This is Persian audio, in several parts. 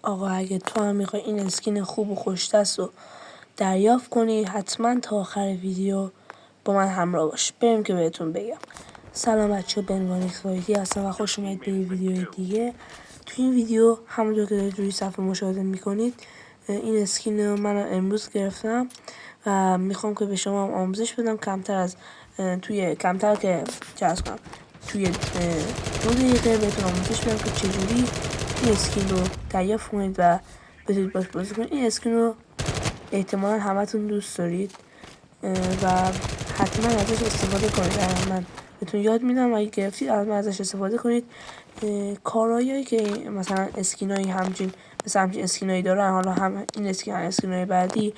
آقا اگه تو هم میخوای این اسکین خوب و خوش‌دست رو دریافت کنی حتما تا آخر ویدیو با من همراه باش. بریم که بهتون بگم. سلام بچه‌ها، بنوان ایکس وایتی هستم و خوش اومدید به این ویدیو دیگه. تو این ویدیو همونطور که دارید روی صفحه مشاهده میکنید این اسکین رو من امروز گرفتم و میخوام که به شما هم آموزش بدم کمتر که جذب کنم توی 2 دقیقه بهتون آموزش بدم که چجوری این اسکین رو دریافت کنید و بتونید باش بازی کنید. این اسکین رو احتمالا همتون دوست دارید و حتما ازش استفاده کنید. من بهتون یاد میدم و اگه گرفتید حتما ازش استفاده کنید. کارهایی که مثلا اسکینایی همچین اسکینایی دارن، حالا هم این اسکین هم اسکینای بعدی،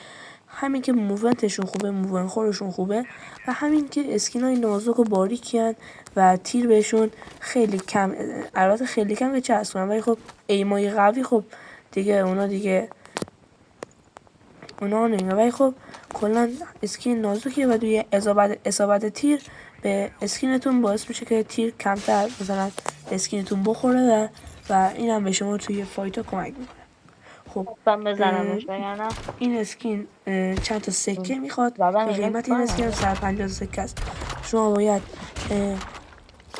همین که موونتشون خوبه، موون خورشون خوبه و همین که اسکینای نازک و باریکیان و تیر بهشون خیلی کم، البته خیلی کم که چسب کنن، ولی خب ایمای قوی خب دیگه اونا نمیگه، ولی خب کلا اسکین نازکیه و توی اصابت تیر به اسکینتون باعث میشه که تیر کمتر مثلا اسکینتون بخوره و این هم به شما توی فایتا کمک میکنه. خب بزنمش وگرنه این اسکین چند تا سکه میخواد که قیمت این اسکین 150 سکه است. شما باید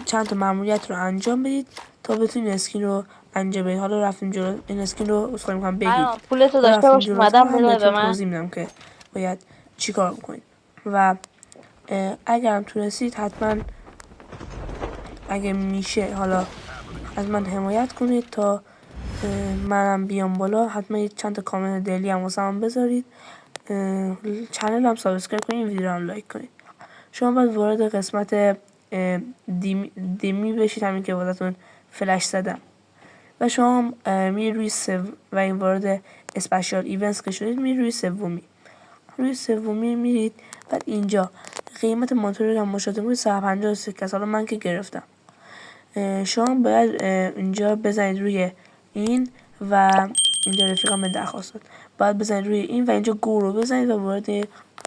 چند تا ماموریت رو انجام بدید تا بتونید اسکین رو انجام بدید. حالا رفتیم جلو، این اسکین رو اصلا میخوام بگید. پولتو حالا داشته رفتیم باش جلوتر اومدم هم بده به بهتون من. توضیح میدم که باید چیکار بکنید و اگر هم تونستید حتما اگه میشه حالا از من حمایت کنید تا منم بیام بالا. حتما چند تا کامنت دلی هم واسه هم بذارید، چنل هم سابسکرایب کنید، این ویدیو هم لایک کنید. شما باید وارد قسمت دیمی بشید، همین که واسهتون فلش زدم و شما میرید روی و این وارد اسپشیال ایونتس که شدید میرید روی سومی میرید. بعد اینجا قیمت مانتوری هم مشاهده کنید 150 سکه است. حالا من که گرفتم، شما باید اینجا بزنید روی این و اینجا رفیقم درخواست داد، باید بزنید روی این و اینجا گو رو بزنید و وارد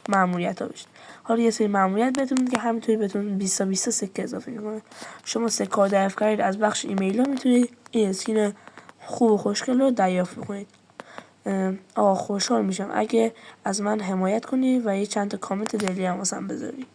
ماموریت ها بشید. حالا یه سری ماموریت بهتون که همینطوری بهتون 20 سکه اضافه میکنه. شما سکه ها دریافت کردید از بخش ایمیل ها میتونید این اسکین خوب و خوشگل رو دریافت کنید. آقا خوشحال میشم اگه از من حمایت کنید و یه چند تا کامنت دلی هم واسم بذارید.